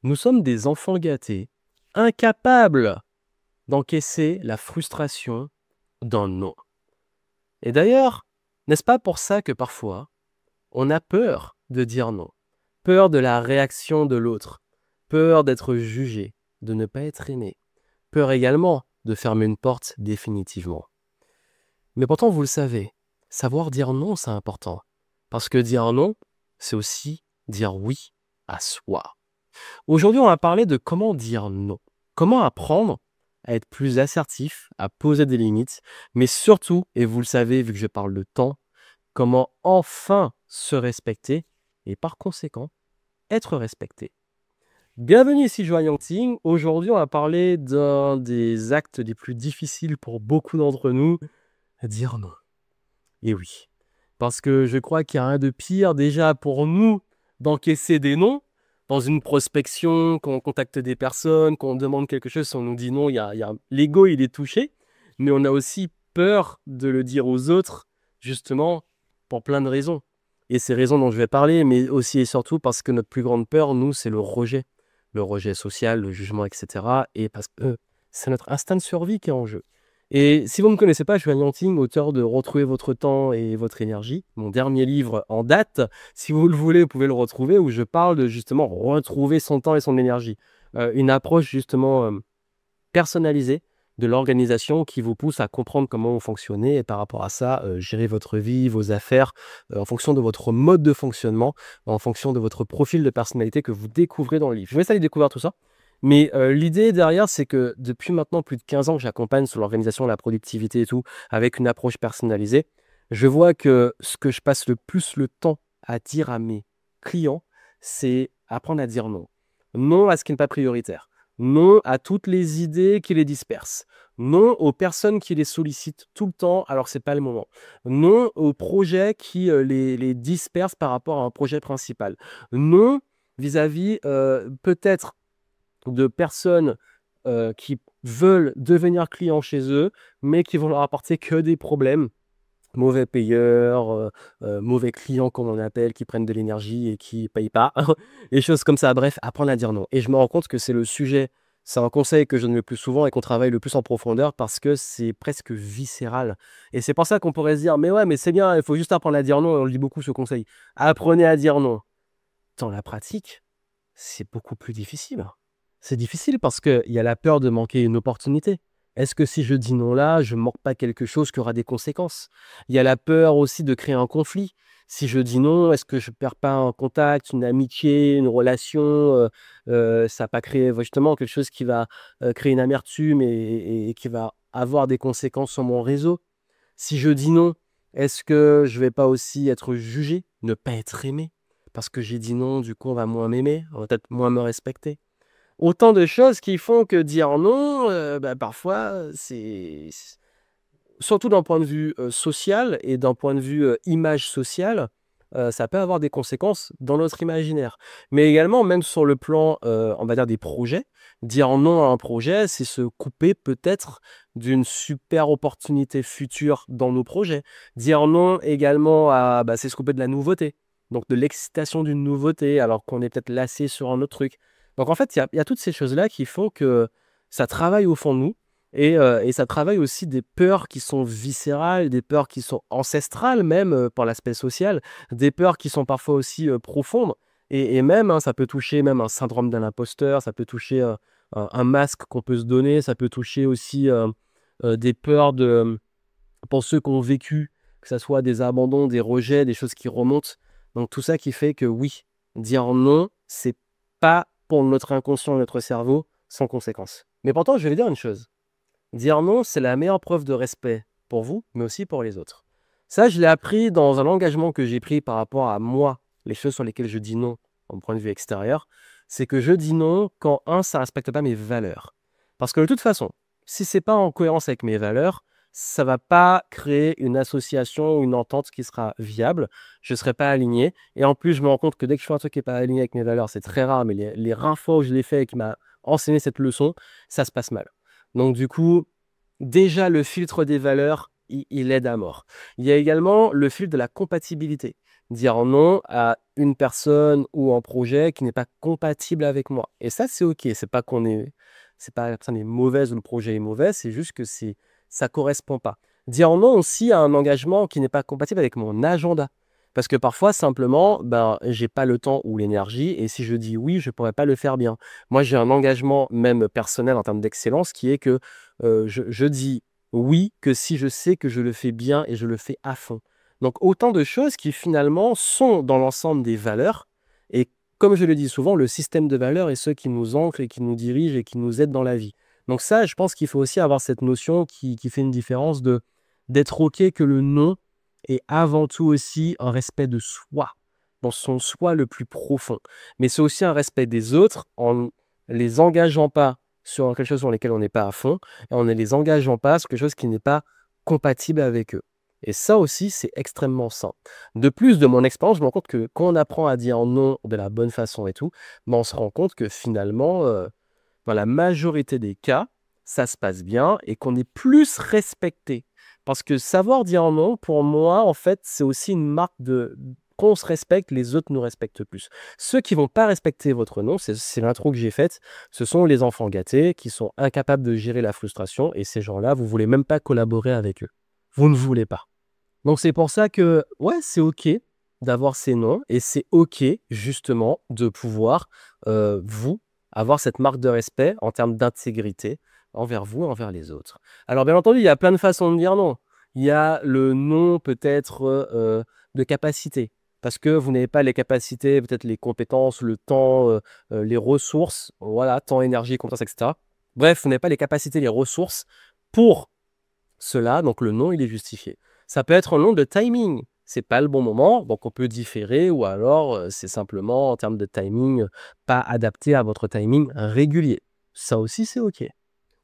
Nous sommes des enfants gâtés, incapables d'encaisser la frustration d'un non. Et d'ailleurs, n'est-ce pas pour ça que parfois, on a peur de dire non, peur de la réaction de l'autre, peur d'être jugé, de ne pas être aimé, peur également de fermer une porte définitivement. Mais pourtant, vous le savez, savoir dire non, c'est important. Parce que dire non, c'est aussi dire oui à soi. Aujourd'hui, on va parler de comment dire non. Comment apprendre à être plus assertif, à poser des limites, mais surtout, et vous le savez, vu que je parle de temps, comment enfin se respecter et par conséquent, être respecté. Bienvenue ici Joanne Yangting. Aujourd'hui, on va parler d'un des actes les plus difficiles pour beaucoup d'entre nous, dire non. Et oui, parce que je crois qu'il n'y a rien de pire déjà pour nous d'encaisser des noms. Dans une prospection, quand on contacte des personnes, quand on demande quelque chose, si on nous dit non, l'ego il est touché, mais on a aussi peur de le dire aux autres, justement, pour plein de raisons. Et ces raisons dont je vais parler, mais aussi et surtout parce que notre plus grande peur, nous, c'est le rejet. Le rejet social, le jugement, etc. Et parce que c'est notre instinct de survie qui est en jeu. Et si vous ne me connaissez pas, je suis Agnanting, auteur de Retrouver votre temps et votre énergie, mon dernier livre en date. Si vous le voulez, vous pouvez le retrouver, où je parle de justement retrouver son temps et son énergie. Une approche justement personnalisée de l'organisation qui vous pousse à comprendre comment vous fonctionnez et par rapport à ça, gérer votre vie, vos affaires, en fonction de votre mode de fonctionnement, en fonction de votre profil de personnalité que vous découvrez dans le livre. Je vais essayer de découvrir tout ça. Mais l'idée derrière, c'est que depuis maintenant plus de 15 ans que j'accompagne sur l'organisation, la productivité et tout, avec une approche personnalisée, je vois que ce que je passe le plus le temps à dire à mes clients, c'est apprendre à dire non. Non à ce qui n'est pas prioritaire. Non à toutes les idées qui les dispersent. Non aux personnes qui les sollicitent tout le temps alors que ce n'est pas le moment. Non aux projets qui les dispersent par rapport à un projet principal. Non vis-à-vis peut-être de personnes qui veulent devenir clients chez eux, mais qui vont leur apporter que des problèmes. Mauvais payeurs, mauvais clients comme on appelle, qui prennent de l'énergie et qui ne payent pas. Les choses comme ça. Bref, apprendre à dire non. Et je me rends compte que c'est le sujet, c'est un conseil que je donne le plus souvent et qu'on travaille le plus en profondeur parce que c'est presque viscéral. Et c'est pour ça qu'on pourrait se dire, mais ouais, mais c'est bien, il faut juste apprendre à dire non. Et on le dit beaucoup ce conseil. Apprenez à dire non. Dans la pratique, c'est beaucoup plus difficile. C'est difficile parce qu'il y a la peur de manquer une opportunité. Est-ce que si je dis non là, je ne manque pas quelque chose qui aura des conséquences? Il y a la peur aussi de créer un conflit. Si je dis non, est-ce que je ne perds pas un contact, une amitié, une relation? Ça va pas créer justement quelque chose qui va créer une amertume et qui va avoir des conséquences sur mon réseau. Si je dis non, est-ce que je ne vais pas aussi être jugé, ne pas être aimé? Parce que j'ai dit non, du coup, on va moins m'aimer, on va peut-être moins me respecter. Autant de choses qui font que dire non, parfois, surtout d'un point de vue social et d'un point de vue image sociale, ça peut avoir des conséquences dans notre imaginaire. Mais également, même sur le plan, on va dire, des projets, dire non à un projet, c'est se couper peut-être d'une super opportunité future dans nos projets. Dire non également c'est se couper de la nouveauté, donc de l'excitation d'une nouveauté, alors qu'on est peut-être lassé sur un autre truc. Donc en fait, il y a toutes ces choses-là qui font que ça travaille au fond de nous et ça travaille aussi des peurs qui sont viscérales, des peurs qui sont ancestrales même par l'aspect social, des peurs qui sont parfois aussi profondes et même ça peut toucher même un syndrome d'un imposteur, ça peut toucher un masque qu'on peut se donner, ça peut toucher aussi des peurs pour ceux qui ont vécu, que ce soit des abandons, des rejets, des choses qui remontent. Donc tout ça qui fait que oui, dire non, c'est pas pour notre inconscient et notre cerveau sans conséquence. Mais pourtant, je vais dire une chose. Dire non, c'est la meilleure preuve de respect pour vous, mais aussi pour les autres. Ça, je l'ai appris dans un engagement que j'ai pris par rapport à moi, les choses sur lesquelles je dis non, en point de vue extérieur. C'est que je dis non quand, ça ne respecte pas mes valeurs. Parce que de toute façon, si ce n'est pas en cohérence avec mes valeurs, ça ne va pas créer une association, une entente qui sera viable. Je ne serai pas aligné. Et en plus, je me rends compte que dès que je fais un truc qui n'est pas aligné avec mes valeurs, c'est très rare, mais les rares fois où je l'ai fait et qui m'a enseigné cette leçon, ça se passe mal. Donc du coup, déjà le filtre des valeurs, il aide à mort. Il y a également le filtre de la compatibilité. Dire non à une personne ou un projet qui n'est pas compatible avec moi. Et ça, c'est OK. C'est pas la personne est mauvaise ou le projet est mauvais, c'est juste que ça correspond pas. Dire non aussi à un engagement qui n'est pas compatible avec mon agenda. Parce que parfois, simplement, ben, j'ai pas le temps ou l'énergie, et si je dis oui, je pourrais pas le faire bien. Moi, j'ai un engagement même personnel en termes d'excellence qui est que je dis oui que si je sais que je le fais bien et je le fais à fond. Donc, autant de choses qui finalement sont dans l'ensemble des valeurs. Et comme je le dis souvent, le système de valeurs est ce qui nous ancre et qui nous dirige et qui nous aide dans la vie. Donc ça, je pense qu'il faut aussi avoir cette notion qui fait une différence d'être OK que le non est avant tout aussi un respect de soi, dans son soi le plus profond. Mais c'est aussi un respect des autres en les engageant pas sur quelque chose sur lequel on n'est pas à fond et en ne les engageant pas sur quelque chose qui n'est pas compatible avec eux. Et ça aussi, c'est extrêmement sain. De plus, de mon expérience, je me rends compte que quand on apprend à dire non de la bonne façon et tout, ben on se rend compte que finalement, dans la majorité des cas, ça se passe bien et qu'on est plus respecté. Parce que savoir dire non, pour moi, en fait, c'est aussi une marque de qu'on se respecte, les autres nous respectent plus. Ceux qui vont pas respecter votre non, c'est l'intro que j'ai faite, ce sont les enfants gâtés qui sont incapables de gérer la frustration et ces gens-là, vous voulez même pas collaborer avec eux. Vous ne voulez pas. Donc c'est pour ça que, ouais, c'est OK d'avoir ces noms et c'est OK justement de pouvoir, vous, avoir cette marque de respect en termes d'intégrité envers vous et envers les autres. Alors bien entendu, il y a plein de façons de dire non. Il y a le non peut-être, de capacité, parce que vous n'avez pas les capacités, peut-être les compétences, le temps, les ressources, voilà, temps, énergie, compétences, et cetera. Bref, vous n'avez pas les capacités, les ressources pour cela, donc le non, il est justifié. Ça peut être un non de timing. C'est pas le bon moment, donc on peut différer, ou alors c'est simplement en termes de timing, pas adapté à votre timing régulier. Ça aussi, c'est OK.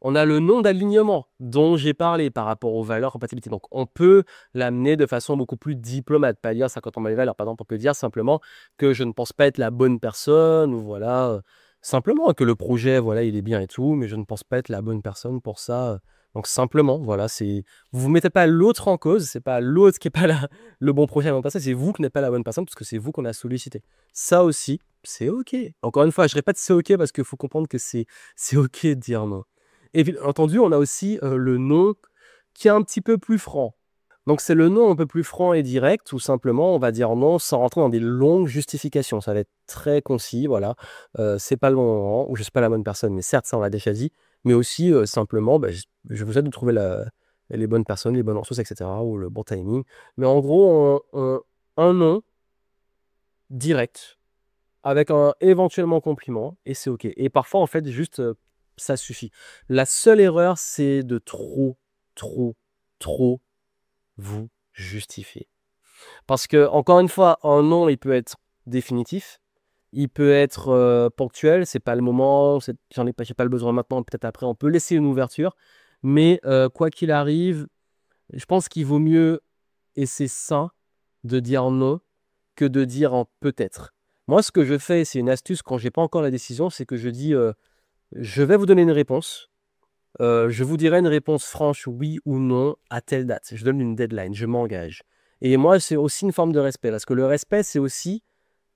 On a le non d'alignement dont j'ai parlé par rapport aux valeurs compatibilité. Donc on peut l'amener de façon beaucoup plus diplomate, pas dire ça quand on met les valeurs. Par exemple, on peut dire simplement que je ne pense pas être la bonne personne, ou voilà, simplement que le projet, voilà, il est bien et tout, mais je ne pense pas être la bonne personne pour ça. Donc simplement, voilà, vous mettez pas l'autre en cause, c'est pas l'autre qui est pas le bon projet, la bonne personne, c'est vous qui n'êtes pas la bonne personne parce que c'est vous qu'on a sollicité. Ça aussi, c'est OK. Encore une fois, je répète, c'est OK parce qu'il faut comprendre que c'est OK de dire non. Et bien entendu, on a aussi le non qui est un petit peu plus franc. Donc c'est le non un peu plus franc et direct, tout simplement, on va dire non sans rentrer dans des longues justifications. Ça va être très concis, voilà. C'est pas le bon moment, ou je suis pas la bonne personne, mais certes, ça on l'a déjà dit, mais aussi simplement, bah, je vous aide de trouver les bonnes personnes, les bonnes ressources, etc., ou le bon timing. Mais en gros, un non direct, avec un éventuellement compliment, et c'est OK. Et parfois, en fait, juste, ça suffit. La seule erreur, c'est de trop, trop, trop vous justifier. Parce que, encore une fois, un non, il peut être définitif, il peut être ponctuel, c'est pas le moment, j'ai pas le besoin maintenant, peut-être après, on peut laisser une ouverture. Mais quoi qu'il arrive, je pense qu'il vaut mieux, et c'est sain, de dire non que de dire en peut-être. Moi, ce que je fais, c'est une astuce quand j'ai pas encore la décision, c'est que je dis je vais vous donner une réponse. Je vous dirai une réponse franche, oui ou non, à telle date. Je donne une deadline, je m'engage. Et moi, c'est aussi une forme de respect, parce que le respect, c'est aussi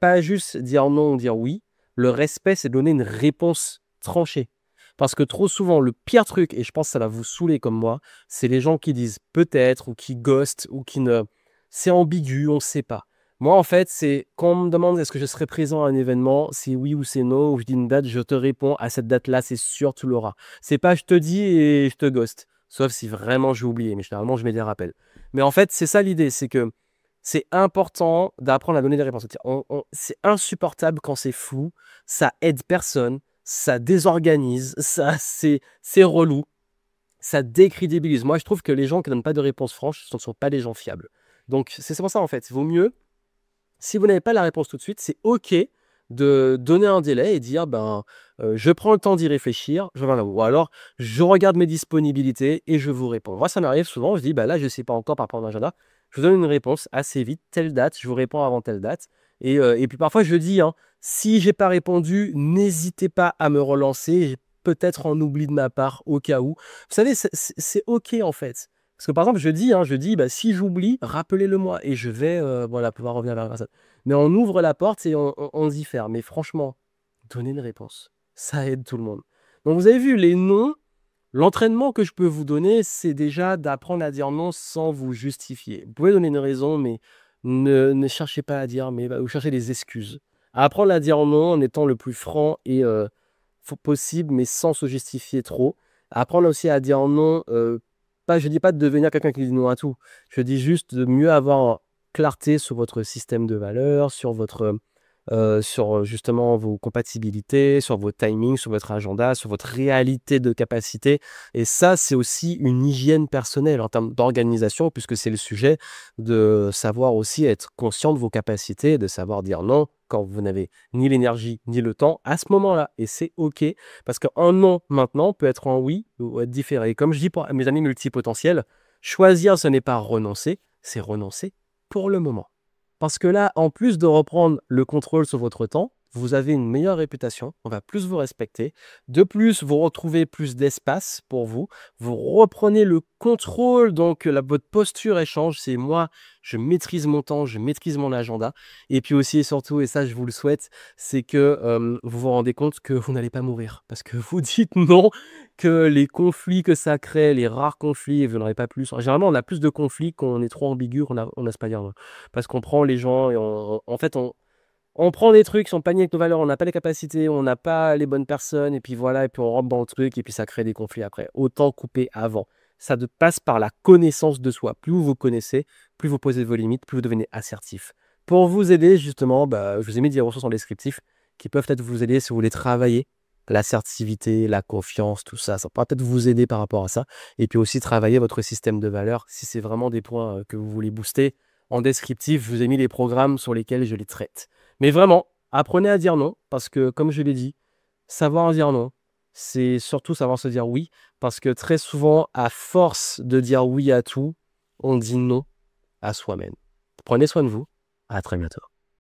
pas juste dire non ou dire oui. Le respect, c'est donner une réponse tranchée. Parce que trop souvent, le pire truc, et je pense que ça va vous saouler comme moi, c'est les gens qui disent peut-être, ou qui ghostent, ou qui ne... C'est ambigu, on ne sait pas. Moi, en fait, c'est quand on me demande est-ce que je serai présent à un événement, c'est oui ou c'est non, ou je dis une date, je te réponds à cette date-là, c'est sûr, tu l'auras. C'est pas je te dis et je te ghost. Sauf si vraiment j'ai oublié, mais généralement, je mets des rappels. Mais en fait, c'est ça l'idée, c'est que c'est important d'apprendre à donner des réponses. C'est insupportable quand c'est flou, ça aide personne, ça désorganise, c'est relou, ça décrédibilise. Moi, je trouve que les gens qui ne donnent pas de réponse franche, ce ne sont pas des gens fiables. Donc, c'est pour ça, en fait, il vaut mieux, si vous n'avez pas la réponse tout de suite, c'est OK de donner un délai et dire, ben, je prends le temps d'y réfléchir, je reviens là. Ou alors, je regarde mes disponibilités et je vous réponds. Moi, ça m'arrive souvent, je dis, bah là, je ne sais pas encore par rapport à mon agenda. Je vous donne une réponse assez vite, telle date, je vous réponds avant telle date. Et puis parfois, je dis, hein, si j'ai pas répondu, n'hésitez pas à me relancer, peut-être en oubli de ma part, au cas où. Vous savez, c'est OK en fait. Parce que par exemple, je dis, bah, si j'oublie, rappelez-le-moi et je vais voilà, pouvoir revenir vers la personne. Mais on ouvre la porte et on y ferme. Mais franchement, donnez une réponse. Ça aide tout le monde. Donc vous avez vu, les noms, l'entraînement que je peux vous donner, c'est déjà d'apprendre à dire non sans vous justifier. Vous pouvez donner une raison, mais ne cherchez pas à dire, mais vous cherchez des excuses. Apprendre à dire non en étant le plus franc et possible, mais sans se justifier trop. Apprendre aussi à dire non, je dis pas de devenir quelqu'un qui dit non à tout. Je dis juste de mieux avoir clarté sur votre système de valeurs, sur justement vos compatibilités, sur vos timings, sur votre agenda, sur votre réalité de capacité. Et ça, c'est aussi une hygiène personnelle en termes d'organisation, puisque c'est le sujet de savoir aussi être conscient de vos capacités, de savoir dire non quand vous n'avez ni l'énergie ni le temps à ce moment-là. Et c'est OK, parce qu'un non maintenant peut être un oui ou être différé. Et comme je dis pour mes amis multipotentiels, choisir, ce n'est pas renoncer, c'est renoncer pour le moment. Parce que là, en plus de reprendre le contrôle sur votre temps, vous avez une meilleure réputation, on va plus vous respecter. De plus, vous retrouvez plus d'espace pour vous. Vous reprenez le contrôle, donc votre posture échange. C'est moi, je maîtrise mon temps, je maîtrise mon agenda. Et puis aussi et surtout, et ça je vous le souhaite, c'est que vous vous rendez compte que vous n'allez pas mourir. Parce que vous dites non, que les conflits que ça crée, les rares conflits, et vous n'aurez pas plus. Généralement, on a plus de conflits quand on est trop ambigu, on n'ose pas dire non. Parce qu'on prend les gens et en fait, on prend des trucs qui sont pas alignés avec nos valeurs, on n'a pas les capacités, on n'a pas les bonnes personnes, et puis voilà, et puis on rentre dans le truc, et puis ça crée des conflits après. Autant couper avant. Ça passe par la connaissance de soi. Plus vous vous connaissez, plus vous posez vos limites, plus vous devenez assertif. Pour vous aider, justement, je vous ai mis des ressources en descriptif qui peuvent peut-être vous aider si vous voulez travailler l'assertivité, la confiance, tout ça. Ça pourra peut-être vous aider par rapport à ça. Et puis aussi travailler votre système de valeurs si c'est vraiment des points que vous voulez booster. En descriptif, je vous ai mis les programmes sur lesquels je les traite. Mais vraiment, apprenez à dire non, parce que comme je l'ai dit, savoir dire non, c'est surtout savoir se dire oui, parce que très souvent, à force de dire oui à tout, on dit non à soi-même. Prenez soin de vous. À très bientôt.